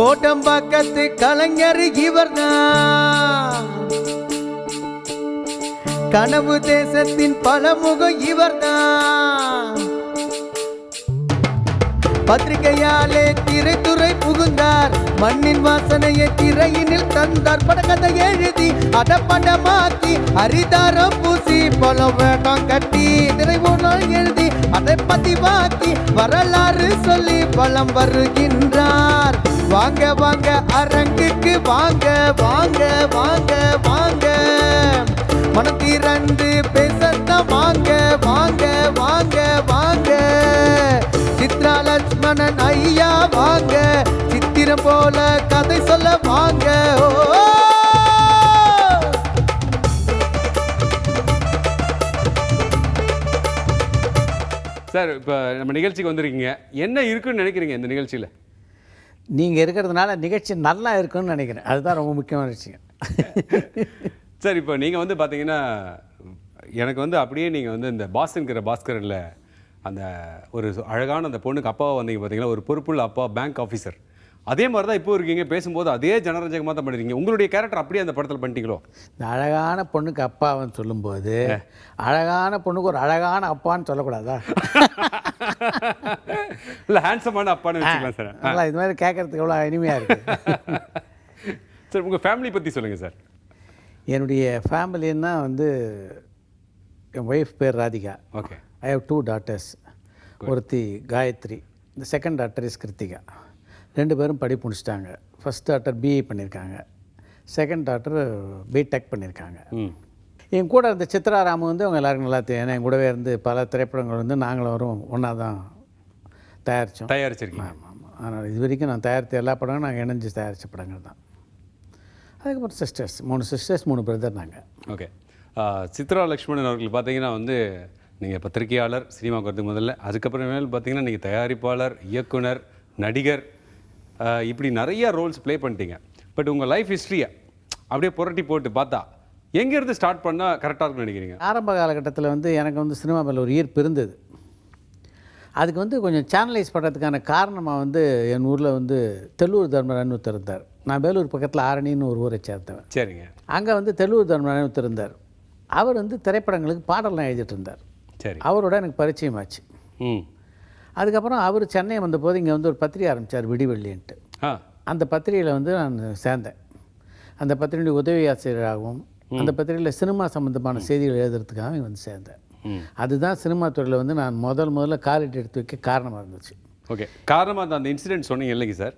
கோட்டம்பாக்கத்து கலைஞர் இவர்தான், கனவு தேசத்தின் பலமுகம் இவர்தான். பத்திரிகையாலே திரைத்துறை புகுந்தார், மண்ணின் வாசனையை திரையினில் தந்தார். படக்கதை எழுதி அடப்படமாக்கி அரிதாரம் பூசி பல வேடம் கட்டி திரைவுணம் எழுதி அதை பதிவாக்கி வரலாறு சொல்லி பலம் வருகின்றார். வாங்க வாங்க அரங்குக்கு வாங்க வாங்க வாங்க வாங்க, மனம் திறந்து பேசத்தான் வாங்க வாங்க வாங்க வாங்க. சித்ரா லட்சுமணன் ஐயா வாங்க, சித்திரம் போல கதை சொல்ல வாங்க. சார், இப்போ நம்ம நிகழ்ச்சிக்கு வந்திருக்கீங்க, என்ன இருக்குன்னு நினைக்கிறீங்க இந்த நிகழ்ச்சியில்? நீங்கள் இருக்கிறதுனால நிகழ்ச்சி நல்லா இருக்குன்னு நினைக்கிறேன், அதுதான் ரொம்ப முக்கியமான விஷயம். சார், இப்போ நீங்கள் வந்து பார்த்தீங்கன்னா, எனக்கு வந்து அப்படியே நீங்கள் வந்து இந்த பாஸ்கர் பாஸ்கரில் அந்த ஒரு அழகான அந்த பொண்ணுக்கு அப்பாவை வந்தீங்க பார்த்தீங்கன்னா, ஒரு பொறுப்புள்ள அப்பா, பேங்க் ஆஃபீஸர், அதே மாதிரி தான் இப்போ இருக்கீங்க. பேசும்போது அதே ஜனரஞ்சகமாக தான் பண்ணிருக்கீங்க. உங்களுடைய கேரக்டர் அப்படியே அந்த படத்தில் பண்ணிட்டீங்களோ? இந்த அழகான பொண்ணுக்கு அப்பான்னு சொல்லும்போது அழகான பொண்ணுக்கு ஒரு அழகான அப்பான்னு சொல்லக்கூடாதா? இல்லை, ஹேண்ட்ஸமான அப்பான்னு வச்சுக்கலாம் சார். நல்லா இது மாதிரி கேட்குறதுக்கு எவ்வளோ இனிமையாக இருக்குது. சார், உங்கள் ஃபேமிலி பற்றி சொல்லுங்கள் சார். என்னுடைய ஃபேமிலின்னா வந்து என் ஒய்ஃப் பேர் Radhika. Okay. I have 2 daughters. ஒருத்தி காயத்ரி, இந்த செகண்ட் டாட்டர் இஸ் கிருத்திகா. 2 பேரும் படிப்பு முடிச்சிட்டாங்க. ஃபஸ்ட் டாட்டர் பிஏ பண்ணியிருக்காங்க, செகண்ட் டாட்டர் பிடெக் பண்ணியிருக்காங்க. என் கூட இருந்த சித்ரா ராமு வந்து அவங்க எல்லாருக்கும் நல்லா தெரியும். ஏன்னா என் கூடவே இருந்து பல திரைப்படங்கள் வந்து நாங்களும் வரும் ஒன்றா தான் தயாரிச்சிருக்கீங்க. ஆமாம் ஆமாம். ஆனால் இது வரைக்கும் நான் தயாரித்த எல்லா படங்களும் நாங்கள் இணைஞ்சு தயாரித்த படங்கள் தான். அதுக்கப்புறம் சிஸ்டர்ஸ், 3 சிஸ்டர்ஸ் 3 பிரதர் நாங்கள். ஓகே. சித்ரா லக்ஷ்மணன் அவர்கள் பார்த்தீங்கன்னா வந்து நீங்கள் பத்திரிகையாளர், சினிமாவுக்கு வரதுக்கு முதல்ல, அதுக்கப்புறமேல் பார்த்தீங்கன்னா நீங்கள் தயாரிப்பாளர், இயக்குனர், நடிகர், இப்படி நிறைய ரோல்ஸ் ப்ளே பண்ணிட்டீங்க. பட் உங்கள் லைஃப் ஹிஸ்ட்ரியை அப்படியே புரட்டி போட்டு பார்த்தா எங்கேருந்து ஸ்டார்ட் பண்ணால் கரெக்டாக இருக்குன்னு நினைக்கிறீங்க? ஆரம்ப காலகட்டத்தில் வந்து எனக்கு வந்து சினிமா மேலே ஒரு ஈர்ப்பு இருந்தது. அதுக்கு வந்து கொஞ்சம் சேனலைஸ் பண்ணுறதுக்கான காரணமாக வந்து என் ஊரில் வந்து தெல்லூர் தர்மராஜன் ஒருத்தர் இருந்தார். நான் வேலூர் பக்கத்தில் ஆரணின்னு ஒரு ஊரை சேர்த்தவன். சரிங்க. அங்கே வந்து தெல்லூர் தர்மராஜன் ஒருத்தர் இருந்தார். அவர் வந்து திரைப்படங்களுக்கு பாடலாம் எழுதிட்டு இருந்தார். சரி. அவரோட எனக்கு பரிச்சயமாச்சு. அதுக்கப்புறம் அவர் சென்னை வந்தபோது இங்கே வந்து ஒரு பத்திரிகை ஆரம்பித்தார், விடிவெள்ளின்ட்டு. அந்த பத்திரிகையில் வந்து நான் சேர்ந்தேன். அந்த பத்திரிகையுடைய உதவி ஆசிரியராகவும் அந்த பத்திரிகையில் சினிமா சம்மந்தமான செய்திகள் எழுதுறதுக்காக வந்து சேர்ந்தேன். அதுதான் சினிமா துறையில் வந்து நான் முதல்ல காலடி எடுத்து வைக்க காரணமாக இருந்துச்சு. ஓகே. காரணமாக அந்த இன்சிடென்ட் சொன்னீங்க இல்லைங்க சார்,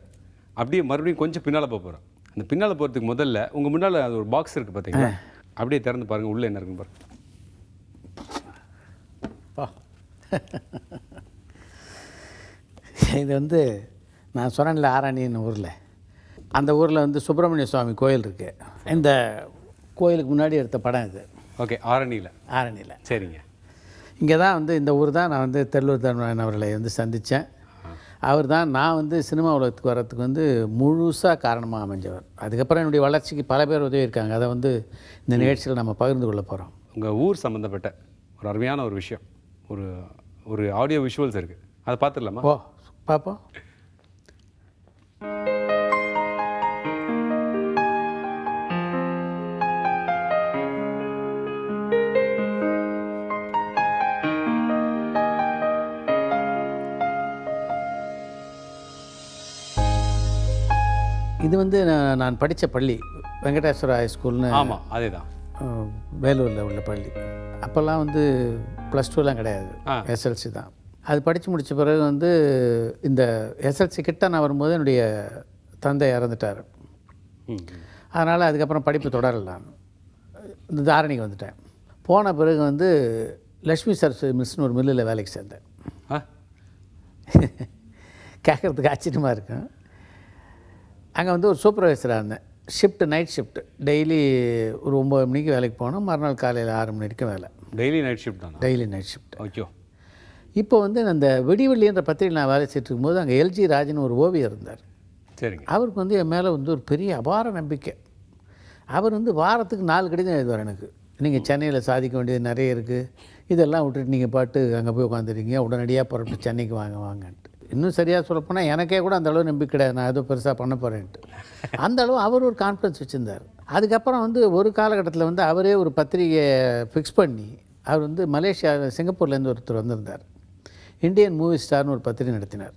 அப்படியே மறுபடியும் கொஞ்சம் பின்னால் போகிறோம். அந்த பின்னால் போகிறதுக்கு முதல்ல உங்கள் முன்னால் அது ஒரு பாக்ஸ் இருக்குது பார்த்தீங்களா, அப்படியே திறந்து பாருங்கள், உள்ளே என்ன இருக்குன்னு பாருங்கள். இது வந்து நான் சொன்னேன்ல ஆரணின்னு ஊரில், அந்த ஊரில் வந்து சுப்பிரமணிய சுவாமி கோயில் இருக்குது. இந்த கோயிலுக்கு முன்னாடி எடுத்த படம் இது. ஓகே. ஆரணியில். சரிங்க. இங்கே தான் வந்து இந்த ஊர் தான் நான் வந்து தெல்லூர் தர்மராஜன் அவர்களை வந்து சந்தித்தேன். அவர் தான் நான் வந்து சினிமா உலகத்துக்கு வர்றதுக்கு வந்து முழுசாக காரணமாக அமைஞ்சவர். அதுக்கப்புறம் என்னுடைய வளர்ச்சிக்கு பல பேர் உதவி இருக்காங்க. அதை வந்து இந்த நிகழ்ச்சியில் நம்ம பகிர்ந்து கொள்ள போகிறோம். உங்கள் ஊர் சம்மந்தப்பட்ட ஒரு அருமையான ஒரு விஷயம், ஒரு ஆடியோ விஷுவல்ஸ் இருக்குது, அதை பார்த்துடலாமா? ஓ, பார்ப்போம். இது வந்து நான் படித்த பள்ளி வெங்கடேஸ்வரா ஹைஸ்கூல்னு. ஆமாம், அதே தான், வேலூரில் உள்ள பள்ளி. அப்போல்லாம் வந்து +2லாம் கிடையாது, எஸ்எல்சி தான். அது படித்து முடித்த பிறகு வந்து இந்த எஸ்எல்சி கிட்ட நான் வரும்போது என்னுடைய தந்தை இறந்துட்டார். அதனால் அதுக்கப்புறம் படிப்பு தொடரலாம், இந்த தாரணிக்கு வந்துட்டேன். போன பிறகு வந்து லக்ஷ்மி சரஸ்வதி மில்ஸ்னு ஒரு மில்லில் வேலைக்கு சேர்ந்தேன். கேட்குறதுக்கு ஆச்சரியமாக இருக்கும். அங்கே வந்து ஒரு சூப்பர்வைசராக இருந்தேன். நைட் ஷிஃப்ட், டெய்லி ஒரு 9 மணிக்கு வேலைக்கு போனோம், மறுநாள் காலையில் 6 மணி வரைக்கும் வேலை. டெய்லி நைட் ஷிஃப்ட் தான்? Daily night shift. ஓகே. இப்போ வந்து அந்த விடிவெள்ளின்ற பத்திரிகை நான் வேலை செய்யிட்டு இருக்கும்போது அங்கே எல்ஜி ராஜன் ஒரு ஓவியர் இருந்தார். சரிங்க. அவருக்கு வந்து என் மேலே வந்து ஒரு பெரிய அபார நம்பிக்கை. அவர் வந்து வாரத்துக்கு 4 கடிதம் எழுதுவார் எனக்கு. நீங்கள் சென்னையில் சாதிக்க வேண்டியது நிறைய இருக்குது, இதெல்லாம் விட்டுட்டு நீங்கள் பாட்டு அங்கே போய் உட்காந்துருக்கீங்க, உடனடியாக புறப்பட்டு சென்னைக்கு வாங்கன்ட்டு. இன்னும் சரியாக சொல்லப்போனால் எனக்கே கூட அந்த அளவு நம்பிக்கை கிடையாது, நான் ஏதோ பெருசாக பண்ண போகிறேன்ட்டு. அந்த அளவு அவர் ஒரு கான்ஃபிடன்ஸ் வச்சுருந்தார். அதுக்கப்புறம் வந்து ஒரு காலகட்டத்தில் வந்து அவரே ஒரு பத்திரிகையை ஃபிக்ஸ் பண்ணி, அவர் வந்து மலேசியா சிங்கப்பூர்லேருந்து ஒருத்தர் வந்திருந்தார். இந்தியன் மூவி ஸ்டார்னு ஒரு பத்திரிகை நடத்தினார்.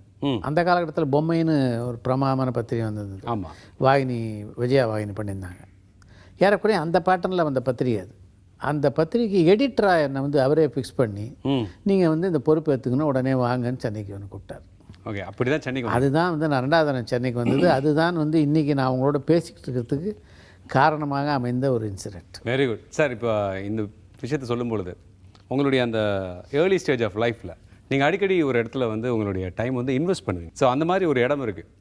அந்த காலகட்டத்தில் பொம்மைன்னு ஒரு பிரமாதமான பத்திரிகை வந்திருந்தது. ஆமாம், வாகினி, விஜயா வாகினி பண்ணியிருந்தாங்க. ஏறக்குறைய அந்த பேட்டர்னில் வந்த பத்திரிகை அது. அந்த பத்திரிகை எடிட்டராக என்னை வந்து அவரே ஃபிக்ஸ் பண்ணி, நீங்கள் வந்து இந்த பொறுப்பு எடுத்துக்கணும், உடனே வாங்கன்னு சென்னைக்கு வந்து கூப்பிட்டார். ஓகே, அப்படி தான் சென்னைக்கு அதுதான் வந்து நான் 2வது தடவை சென்னைக்கு வந்தது. அதுதான் வந்து இன்றைக்கி நான் அவங்களோட பேசிக்கிட்டு இருக்கிறதுக்கு காரணமாக அமைந்த ஒரு இன்சிடெண்ட். Very good sir. இப்போ இந்த விஷயத்தை சொல்லும் பொழுது உங்களுடைய அந்த ஏர்லி ஸ்டேஜ் ஆஃப் லைஃப்பில் நீங்கள் அடிக்கடி ஒரு இடத்துல வந்து உங்களுடைய டைம் வந்து இன்வெஸ்ட் பண்ணுவீங்க. ஸோ அந்த மாதிரி ஒரு இடம் இருக்குது.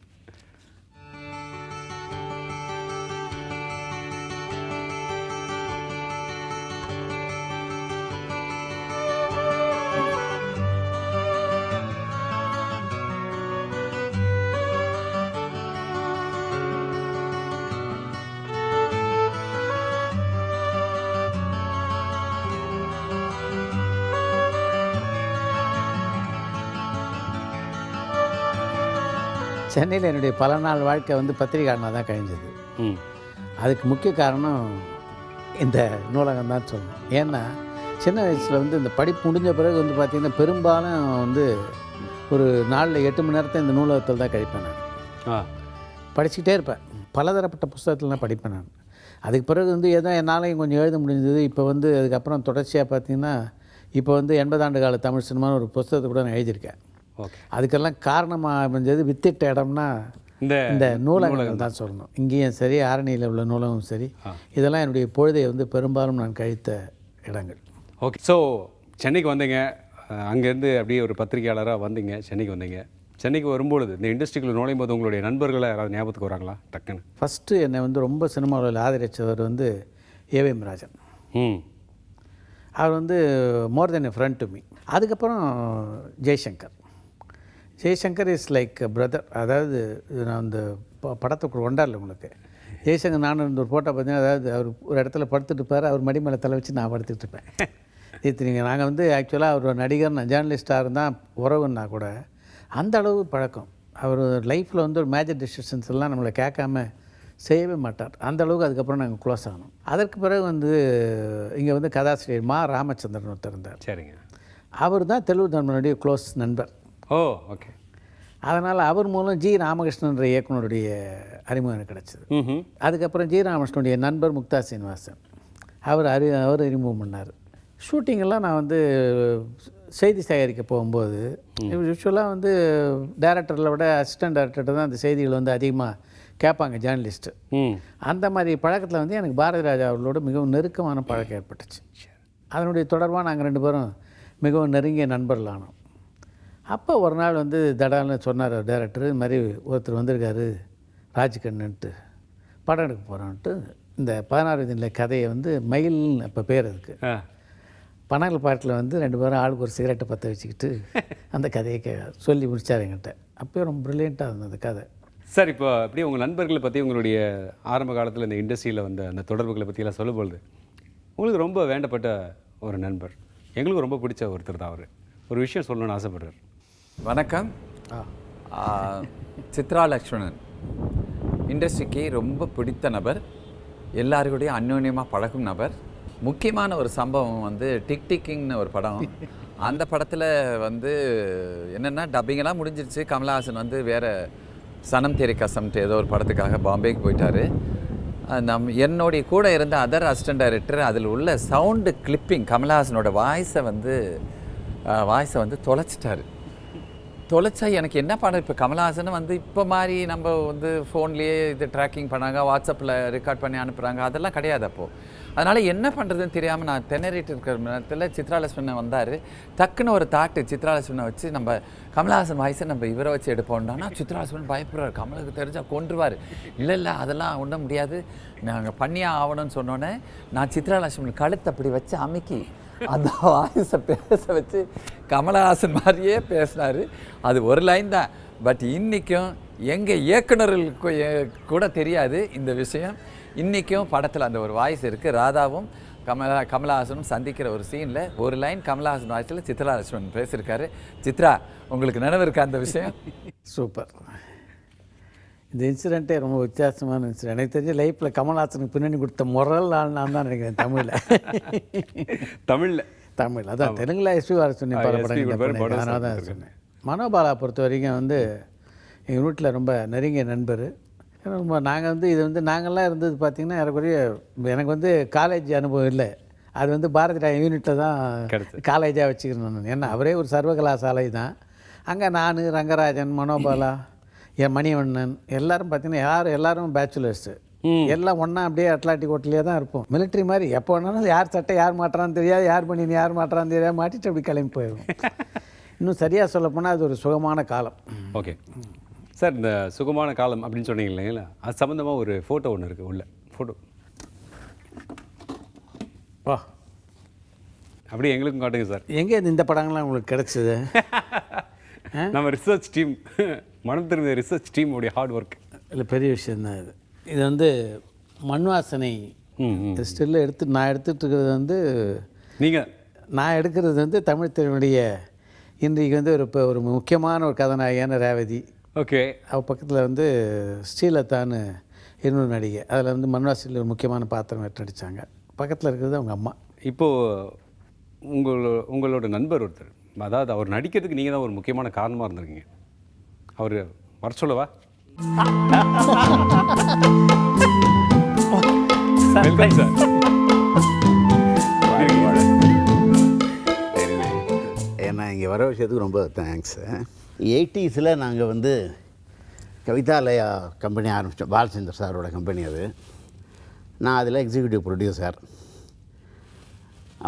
சென்னையில் என்னுடைய பல நாள் வாழ்க்கை வந்து பத்திரிகையாளனாக தான் கழிஞ்சது. அதுக்கு முக்கிய காரணம் இந்த நூலகம் தான் சொல்லணும். ஏன்னா சின்ன வயசில் வந்து இந்த படிப்பு முடிஞ்ச பிறகு வந்து பார்த்திங்கன்னா பெரும்பாலும் வந்து ஒரு நாளில் 8 மணி நேரத்தை இந்த நூலகத்தில் தான் கழிப்பேன். நான் படிச்சுக்கிட்டே இருப்பேன். பலதரப்பட்ட புத்தகத்திலாம் படிப்பேன் நான். அதுக்கு பிறகு வந்து ஏதோ என்னாலையும் கொஞ்சம் எழுத முடிஞ்சது. இப்போ வந்து அதுக்கப்புறம் தொடர்ச்சியாக பார்த்திங்கன்னா இப்போ வந்து 80 ஆண்டு கால தமிழ் சினிமான்னு ஒரு புத்தகத்தை கூட நான் எழுதியிருக்கேன். ஓகே, அதுக்கெல்லாம் காரணமாக அமைஞ்சது வித்திட்ட இடம்னா இந்த நூலகங்கள் தான் சொல்லணும். இங்கேயும் சரி, ஆரணியில் உள்ள நூலகமும் சரி, இதெல்லாம் என்னுடைய பொழுதை வந்து பெரும்பாலும் நான் கழித்த இடங்கள். ஓகே, ஸோ சென்னைக்கு வந்தீங்க, அங்கேருந்து அப்படியே ஒரு பத்திரிகையாளராக வந்தீங்க, சென்னைக்கு வந்தீங்க. சென்னைக்கு வரும்பொழுது இந்த இண்டஸ்ட்ரிக்குள்ளே நுழையும் போது உங்களுடைய நண்பர்களை யாராவது ஞாபகத்துக்கு வராங்களா டக்குன்னு? ஃபஸ்ட்டு என்னை வந்து ரொம்ப சினிமாவில் ஆதரித்தவர் வந்து ஏவிஎம் ராஜன். அவர் வந்து மோர் தென் எ ஃப்ரெண்ட் டு மீ. அதுக்கப்புறம் ஜெய்சங்கர் இஸ் லைக் பிரதர். அதாவது நான் அந்த படத்துக்கு ஒன்றால் உங்களுக்கு ஜெய்சங்கர் நானும் இருந்த ஒரு ஃபோட்டோ பார்த்தீங்கன்னா, அதாவது அவர் ஒரு இடத்துல படுத்துட்டு இருப்பார், அவர் மடி மேலே தலை வச்சு நான் படுத்துட்டு இருப்பேன். இது நாங்கள் வந்து ஆக்சுவலாக அவர் நடிகர், நான் ஜேர்னலிஸ்டாக இருந்தால் உறவுன்னா கூட அந்த அளவு பழக்கம். அவர் லைஃப்பில் வந்து ஒரு மேஜர் டிசிஷன்ஸ் எல்லாம் நம்மளை கேட்காம செய்யவே மாட்டார். அந்த அளவுக்கு அதுக்கப்புறம் நாங்கள் க்ளோஸ் ஆகணும். அதற்கு பிறகு வந்து இங்கே வந்து கதாசிரியர் மா ராமச்சந்திரன் ஒருத்தர் இருந்தார். சரிங்க, அவர் தான் தெலுங்கு தர்மனுடைய க்ளோஸ் நண்பர். ஓ ஓகே. அதனால் அவர் மூலம் ஜி ராமகிருஷ்ணன்ற இயக்குனருடைய அறிமுகம் எனக்கு கிடச்சிது. அதுக்கப்புறம் ஜி ராமகிருஷ்ணனுடைய நண்பர் முக்தா சீனிவாசன் அவர் அறிமுகம் பண்ணார். ஷூட்டிங்கெல்லாம் நான் வந்து செய்தி சேகரிக்க போகும்போது யூஸ்வலாக வந்து டைரக்டரில் விட அசிஸ்டன்ட் டைரக்டர்கிட்ட தான் அந்த செய்திகள் வந்து அதிகமாக கேட்பாங்க ஜேர்னலிஸ்ட்டு. அந்த மாதிரி பழக்கத்தில் வந்து எனக்கு பாரதி ராஜா அவர்களோட மிகவும் நெருக்கமான பழக்கம் ஏற்பட்டுச்சு. அதனுடைய தொடர்பாக நாங்கள் 2 பேரும் மிகவும் நெருங்கிய நண்பர்கள் ஆனோம். அப்போ ஒரு நாள் வந்து தடால்னு சொன்னார் டைரக்டர், இது மாதிரி ஒருத்தர் வந்திருக்காரு ராஜ்கண்ணுன்ட்டு, படம் எடுக்க போகிறான்ட்டு. இந்த 16 தின கதையை வந்து மயில்னு அப்போ பேர் அதுக்கு, பனகல் பாட்டில் வந்து 2 பேரும் ஆளுக்கு ஒரு சிகரெட்டை பற்ற வச்சுக்கிட்டு அந்த கதையை சொல்லி முடித்தார் என்கிட்ட. அப்போயே ரொம்ப ப்ரில்லியண்ட்டாக இருந்தது அந்த கதை. சார், இப்போ அப்படியே உங்கள் நண்பர்களை பற்றி, உங்களுடைய ஆரம்ப காலத்தில் இந்த இண்டஸ்ட்ரியில் வந்த அந்த தொடர்புகளை பற்றியெல்லாம் சொல்லும்பொழுது உங்களுக்கு ரொம்ப வேண்டப்பட்ட ஒரு நண்பர், எங்களுக்கு ரொம்ப பிடிச்ச ஒருத்தர் தான் அவர், ஒரு விஷயம் சொல்லணும்னு ஆசைப்படுறார். வணக்கம். சித்ரா லக்ஷ்மணன் இண்டஸ்ட்ரிக்கு ரொம்ப பிடித்த நபர், எல்லாருக்கூடையும் அந்யோன்யமாக பழகும் நபர். முக்கியமான ஒரு சம்பவம் வந்து டிக் டிக்கிங்னு ஒரு படம். அந்த படத்தில் வந்து என்னென்னா டப்பிங்கெல்லாம் முடிஞ்சிருச்சு. கமலஹாசன் வந்து வேறு சனம் தேரி கசம்ட்டு ஏதோ ஒரு படத்துக்காக பாம்பேக்கு போயிட்டார். என்னுடைய கூட இருந்த அதர் அசிஸ்டன்ட் டைரக்டர் அதில் உள்ள சவுண்டு கிளிப்பிங் கமலஹாசனோட வாய்ஸை வந்து தொலைச்சா எனக்கு என்ன பண்ண. இப்போ கமலஹாசன் வந்து இப்போ மாதிரி நம்ம வந்து ஃபோன்லேயே இது ட்ராக்கிங் பண்ணாங்க, வாட்ஸ்அப்பில் ரெக்கார்ட் பண்ணி அனுப்புகிறாங்க, அதெல்லாம் கிடையாது அப்போது. அதனால் என்ன பண்ணுறதுன்னு தெரியாமல் நான் திணறிட்டு இருக்கிற நேரத்தில் சித்ரா லக்ஷ்மணன் வந்தார். டக்குன்னு ஒரு தாட்டு சித்ரா லக்ஷ்மணனை வச்சு நம்ம கமலஹாசன் வாய்ஸை நம்ம இவரை வச்சு எடுப்போம்னா சித்ரா லக்ஷ்மணன் பயப்படுறாரு, கமலுக்கு தெரிஞ்சால் கொன்றுவார். இல்லை அதெல்லாம் ஒன்றும் முடியாது, நாங்கள் பண்ணியே ஆகணும்னு சொன்னோன்னே நான் சித்ரா லக்ஷ்மணன் கழுத்தை அப்படி வச்சு அமுக்கி அந்த வாய்ஸை பேச வச்சு கமலஹாசன் மாதிரியே பேசினார். அது ஒரு லைன் தான், பட் இன்றைக்கும் எங்கள் இயக்குனர்களுக்கு கூட தெரியாது இந்த விஷயம். இன்றைக்கும் படத்தில் அந்த ஒரு வாய்ஸ் இருக்குது. ராதாவும் கமலஹாசனும் சந்திக்கிற ஒரு சீனில் ஒரு லைன் கமலஹாசன் வாய்ஸில் சித்ரா லட்சுமணன் பேசியிருக்காரு. சித்ரா, உங்களுக்கு நினைவு இருக்கா அந்த விஷயம்? சூப்பர். இந்த இன்சிடெண்ட்டே ரொம்ப வித்தியாசமான இன்சிடென்ட். எனக்கு தெரிஞ்ச லைஃப்பில் கமல்ஹாசனுக்கு பின்னணி கொடுத்த முதல் ஆள் நான் தான் நினைக்கிறேன் தமிழில். அதான் தெலுங்குல எஸ்பி வர சொன்னேன் பல படங்கள், அதனால தான் சொன்னேன். மனோபாலா பொறுத்த வரைக்கும் வந்து எங்கள் வீட்டில் ரொம்ப நெருங்கிய நண்பர். ரொம்ப நாங்கள் வந்து இது வந்து நாங்கள்லாம் இருந்தது பார்த்திங்கன்னா ஏறக்குறைய எனக்கு வந்து காலேஜ் அனுபவம் இல்லை. அது வந்து பாரதிராஜா யூனிட்டில் தான் காலேஜாக வச்சுக்கிறேன் நான். ஏன்னா அவரே ஒரு சர்வகலாசாலை தான். அங்கே நான், ரங்கராஜன், மனோபாலா, என் மணிவண்ணன் எல்லாரும் பார்த்திங்கன்னா எல்லோரும் பேச்சுலர்ஸு. எல்லாம் ஒன்றா அப்படியே அட்லாண்டிக் ஹோட்டலே தான் இருப்போம். மிலிட்ரி மாதிரி எப்போ வேணாலும் யார் சட்டை யார் மாட்டுறான்னு தெரியாது, யார் பண்ணி யார் மாட்டுறான்னு தெரியாது, மாட்டிட்டு அப்படி கிளம்பி போயிடும். இன்னும் சரியாக சொல்லப்போனால் அது ஒரு சுகமான காலம். ஓகே சார், இந்த சுகமான காலம் அப்படின்னு சொன்னீங்க இல்லைங்களா, அது சம்மந்தமாக ஒரு ஃபோட்டோ ஒன்று இருக்குது உள்ள. ஃபோட்டோ வா அப்படியே எங்களுக்கும் காட்டுங்க சார். எங்கே இந்த படங்கள்லாம் உங்களுக்கு கிடச்சிது? நம்ம ரிசர்ச் டீம், மனம் திரும்பிய ரிசர்ச் டீமுடைய ஹார்ட் ஒர்க். இல்லை, பெரிய விஷயந்தான் இது. இது வந்து மண் வாசனை ஸ்டில்ல நான் எடுத்துகிட்டு இருக்கிறது வந்து நான் எடுக்கிறது வந்து தமிழ் திரையுடைய இன்றைக்கு வந்து ஒரு முக்கியமான ஒரு கதாநாயகியான ரேவதி. ஓகே. அவள் பக்கத்தில் வந்து ஸ்ரீலதான்னு இன்னொரு நடிகை. அதில் வந்து மண்வாசலில் ஒரு முக்கியமான பாத்திரம் நடித்தாங்க. பக்கத்தில் இருக்கிறது அவங்க அம்மா. இப்போது உங்களோட நண்பர் ஒருத்தர், அதாவது அவர் நடிக்கிறதுக்கு நீங்கள் தான் ஒரு முக்கியமான காரணமாக இருந்திருக்கீங்க. அவர் வர சொல்லவா? Welcome sir. ஏன்னா இங்கே வர விஷயத்துக்கு ரொம்ப தேங்க்ஸு. 80s நாங்கள் வந்து கவிதாலயா கம்பெனி ஆரம்பித்தோம். பாலச்சந்தர் சாரோட கம்பெனி அது. நான் அதில் எக்ஸிக்யூட்டிவ் ப்ரொடியூசர்.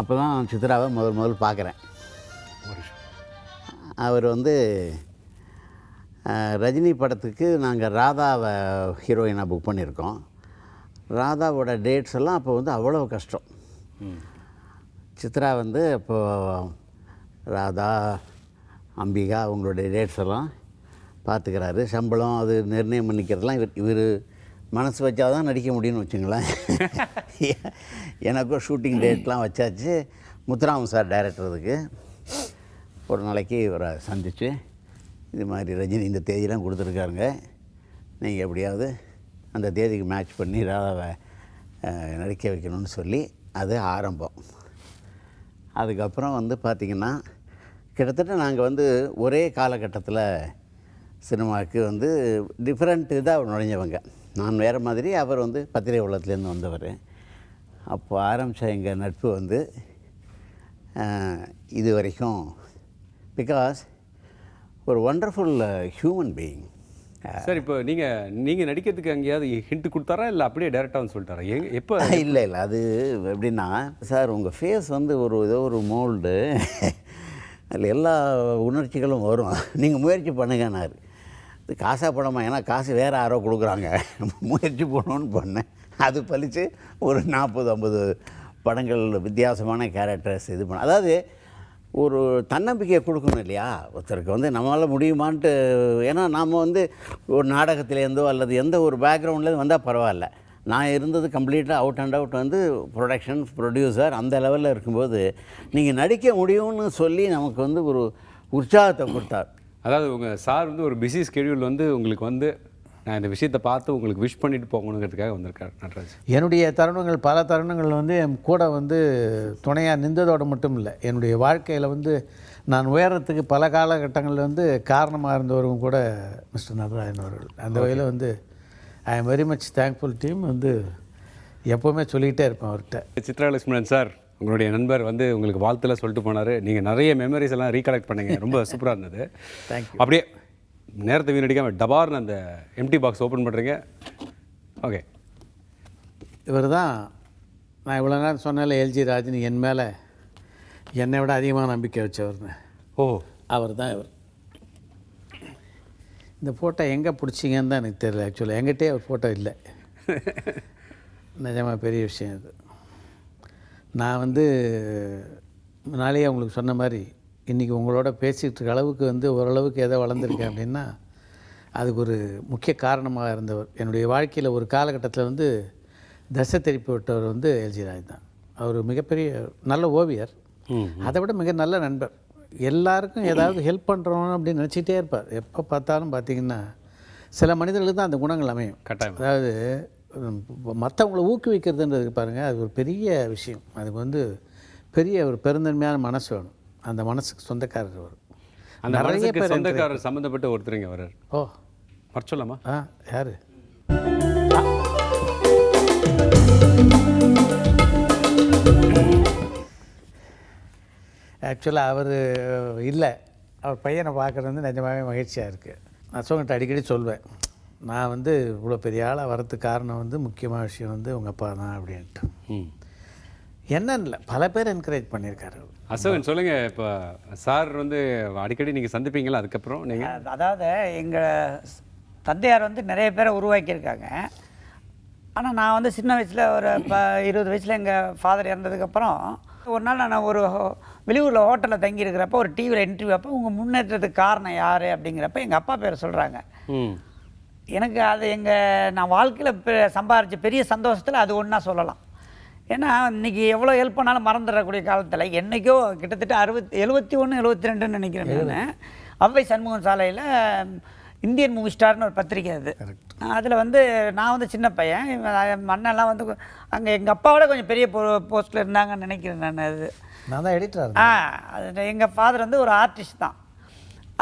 அப்போ தான் சித்ராவை முதல் பார்க்குறேன். அவர் வந்து ரஜினி படத்துக்கு நாங்கள் ராதாவை ஹீரோயினாக புக் பண்ணியிருக்கோம். ராதாவோட டேட்ஸ் எல்லாம் அப்போ வந்து அவ்வளோ கஷ்டம். சித்ரா வந்து இப்போது ராதா, அம்பிகா அவங்களுடைய டேட்ஸ் எல்லாம் பார்த்துக்கிறாரு. சம்பளம் அது நிர்ணயம் பண்ணிக்கிறதுலாம் இவர் மனசு வச்சா தான் நடிக்க முடியும்னு வச்சுங்களேன். எனக்கும் ஷூட்டிங் டேட்லாம் வச்சாச்சு. முத்துராமன் சார் டைரக்டருக்கு ஒரு நாளைக்கு இவரை சந்தித்து, இது மாதிரி ரஜினி இந்த தேதியெலாம் கொடுத்துருக்காருங்க, நீங்கள் எப்படியாவது அந்த தேதிக்கு மேட்ச் பண்ணி ராதாவை நடிக்க வைக்கணும்னு சொல்லி அது ஆரம்பம். அதுக்கப்புறம் வந்து பார்த்திங்கன்னா கிட்டத்தட்ட நாங்கள் வந்து ஒரே காலகட்டத்தில் சினிமாவுக்கு வந்து டிஃப்ரெண்ட் இதாக நுழைஞ்சவங்க. நான் வேறு மாதிரி, அவர் வந்து பத்திரிகை உலகத்துலேருந்து வந்தவர். அப்போ ஆரம்பித்த எங்கள் நட்பு வந்து இது வரைக்கும், பிகாஸ் ஒரு ஒண்டர்ஃபுல் ஹியூமன் பீயிங். சார், இப்போ நீங்கள் நடிக்கிறதுக்கு எங்கேயாவது ஹிண்ட் கொடுத்தாரா, இல்லை அப்படியே டேரெக்டாக வந்து சொல்லிட்டாரா? எப்போ? இல்லை அது எப்படின்னா, சார் உங்கள் ஃபேஸ் வந்து ஏதோ ஒரு மோல்டு, அதில் எல்லா உணர்ச்சிகளும் வரும், நீங்கள் முயற்சி பண்ணுங்கன்னாரு. இது காசாக படமா? ஏன்னா காசு வேறு யாரோ கொடுக்குறாங்க, முயற்சி பண்ணணுன்னு பண்ணேன். அது பழித்து ஒரு 40-50 படங்கள் வித்தியாசமான கேரக்டர்ஸ் இது பண்ண. அதாவது ஒரு தன்னம்பிக்கையை கொடுக்கணும் இல்லையா ஒருத்தருக்கு, வந்து நம்மளால் முடியுமான்ட்டு. ஏன்னா நாம் வந்து ஒரு நாடகத்துலேருந்தோ அல்லது எந்த ஒரு பேக்ரவுண்ட்லேருந்து வந்தால் பரவாயில்ல. நான் இருந்தது கம்ப்ளீட்டாக அவுட் அண்ட் அவுட் வந்து ப்ரொடக்ஷன், ப்ரொடியூசர் அந்த லெவலில் இருக்கும்போது நீங்கள் நடிக்க முடியும்னு சொல்லி நமக்கு வந்து ஒரு உற்சாகத்தை கொடுத்தார். அதாவது உங்கள் சார் வந்து ஒரு பிஸி ஸ்கெடியூல் வந்து உங்களுக்கு வந்து நான் இந்த விஷயத்தை பார்த்து உங்களுக்கு விஷ் பண்ணிட்டு போகணுங்கிறதுக்காக வந்திருக்கார் நடராஜ். என்னுடைய தருணங்கள், பல தருணங்கள் வந்து என் கூட வந்து துணையாக நின்றதோடு மட்டும் இல்லை, என்னுடைய வாழ்க்கையில் வந்து நான் உயரத்துக்கு பல காலகட்டங்களில் வந்து காரணமாக இருந்தவரும் கூட மிஸ்டர் நடராஜன் அவர்கள். அந்த வகையில் வந்து I am very much thankful team. வந்து எப்போவுமே சொல்லிக்கிட்டே இருப்பேன் அவர்கிட்ட. சித்ரா லட்சுமணன் சார், உங்களுடைய நண்பர் வந்து உங்களுக்கு வாழ்த்தில் சொல்லிட்டு போனார். நீங்கள் நிறைய மெமரிஸ் எல்லாம் ரீகலெக்ட் பண்ணீங்க, ரொம்ப சூப்பராக இருந்தது. தேங்க்யூ. அப்படியே நேரத்தை வீணடிக்காமல் டபார்னு அந்த எம்டி பாக்ஸ் ஓப்பன் பண்ணுறீங்க. ஓகே, இவர் தான் நான் இவ்வளோ நேரம் சொன்னால எல்ஜி ராஜினி என் மேலே என்னை விட அதிகமாக நம்பிக்கை வச்சவர்னு. ஓ, அவர் தான் இவர். இந்த ஃபோட்டோ எங்கே பிடிச்சிங்கன்னு தான் எனக்கு தெரியல. ஆக்சுவலாக எங்கிட்டே ஒரு ஃபோட்டோ இல்லை. நிஜமாக பெரிய விஷயம் இது. நான் வந்து முன்னாலேயே உங்களுக்கு சொன்ன மாதிரி இன்றைக்கி உங்களோட பேசிகிட்டு இருக்க அளவுக்கு வந்து ஓரளவுக்கு எதை வளர்ந்துருக்கேன் அப்படின்னா அதுக்கு ஒரு முக்கிய காரணமாக இருந்தவர். என்னுடைய வாழ்க்கையில் ஒரு காலகட்டத்தில் வந்து தசை திருப்பி விட்டவர் வந்து எல்ஜி ராஜ் தான். அவர் மிகப்பெரிய நல்ல ஓவியர், அதை விட மிக நல்ல நண்பர். எல்லாருக்கும் ஏதாவது ஹெல்ப் பண்ணுறோம் அப்படின்னு நினச்சிக்கிட்டே இருப்பார். எப்போ பார்த்தாலும் பார்த்திங்கன்னா சில மனிதர்களுக்கு தான் அந்த குணங்கள் அமையும். கட்டாயம். அதாவது மற்றவங்களை ஊக்குவிக்கிறதுன்றது பாருங்கள், அது ஒரு பெரிய விஷயம். அதுக்கு வந்து பெரிய ஒரு பெருந்தன்மையான மனசு வேணும். அந்த மனசுக்கு சொந்தக்காரர் வரும். அந்த மனசுக்கு சொந்தக்காரர் சம்மந்தப்பட்ட ஒருத்தருங்க வர்றார். ஓ, வர சொல்லாமா? யார்? ஆக்சுவலாக அவர் இல்லை, அவர் பையனை பார்க்குறது வந்து நிஜமாகவே மகிழ்ச்சியாக இருக்குது. நான் அசோகன்ட்ட அடிக்கடி சொல்வேன், நான் வந்து இவ்வளோ பெரிய ஆளாக வரதுக்கு காரணம் வந்து முக்கியமான விஷயம் வந்து உங்கள் அப்பா தான் அப்படின்ட்டு. என்னன்னு இல்லை, பல பேர் என்கரேஜ் பண்ணியிருக்காரு. அசோகன் சொல்லுங்கள், இப்போ சார் வந்து அடிக்கடி நீங்கள் சந்திப்பீங்களா? அதுக்கப்புறம் நீங்கள் அதாவது எங்கள் தந்தையார் வந்து நிறைய பேரை உருவாக்கியிருக்காங்க. ஆனால் நான் வந்து சின்ன வயசில் ஒரு 20 வயசில் எங்கள் ஃபாதர் இறந்ததுக்கப்புறம் ஒரு நாள் நான் ஒரு வெளியூரில் ஹோட்டலில் தங்கியிருக்கிறப்ப ஒரு டிவியில் இன்டர்வியூ அப்போ உங்கள் முன்னேற்றத்துக்கு காரணம் யார் அப்படிங்கிறப்ப எங்கள் அப்பா பேரை சொல்கிறாங்க. எனக்கு அது நான் வாழ்க்கையில் சம்பாரித்த பெரிய சந்தோஷத்தில் அது ஒன்றா சொல்லலாம். ஏன்னா இன்றைக்கி எவ்வளோ ஹெல்ப் பண்ணாலும் மறந்துடக்கூடிய காலத்தில் என்றைக்கோ கிட்டத்தட்ட 71 72 நினைக்கிறேன் நான், அவ்வை சண்முகம் சாலையில் இந்தியன் மூவி ஸ்டார்னு ஒரு பத்திரிக்கை. அது அதில் வந்து நான் வந்து சின்ன பையன், அண்ணெல்லாம் வந்து அங்கே எங்கள் அப்பாவோட கொஞ்சம் பெரிய போஸ்ட்டில் இருந்தாங்கன்னு நினைக்கிறேன் நான். அது நான் தான் எடிட்டர். அது எங்கள் ஃபாதர் வந்து ஒரு ஆர்டிஸ்ட் தான்.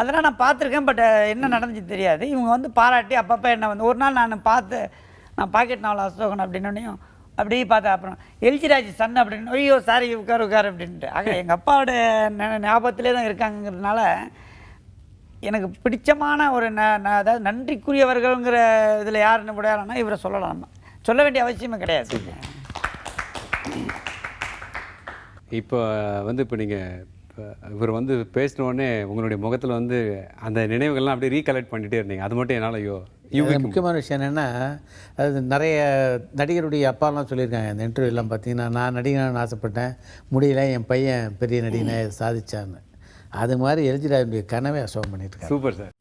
அதெல்லாம் நான் பார்த்துருக்கேன். பட் என்ன நடந்துச்சு தெரியாது. இவங்க வந்து பாராட்டி அப்பப்போ என்ன வந்து ஒரு நாள் நான் பாக்கெட் நாவல் அசோகன் அப்படின்னோடனையும் அப்படியே பார்த்தேன். அப்புறம் எல்ஜி ராஜ் சன் அப்படின்னு, ஐயோ சாரி உட்கார் அப்படின்ட்டு. ஆக எங்கள் அப்பாவோட ஞாபகத்திலே தான் இருக்காங்கிறதுனால எனக்கு பிடிச்சமான ஒரு அதாவது நன்றிக்குரியவர்கள்ங்கிற இதில் யாருன்னு முடியாதுன்னா இவரை சொல்லலாம். நம்ம சொல்ல வேண்டிய அவசியமே கிடையாது. இப்போ வந்து இப்போ நீங்கள் இவர் வந்து பேசினோடனே உங்களுடைய முகத்தில் வந்து அந்த நினைவுகள்லாம் அப்படியே ரீகலெக்ட் பண்ணிகிட்டே இருந்தீங்க. அது மட்டும் என்னால் முக்கியமான விஷயம் என்னென்னா, அது நிறைய நடிகருடைய அப்பாலாம் சொல்லியிருக்காங்க இந்த இன்டர்வியூலாம் பார்த்தீங்கன்னா, நான் நடிகனான்னு ஆசைப்பட்டேன், முடியல, என் பையன் பெரிய நடிகனை சாதிச்சான்னு. அது மாதிரி எல்ஜி ராஜுடைய கனவே அசோகம் பண்ணியிருக்காங்க. Super sir.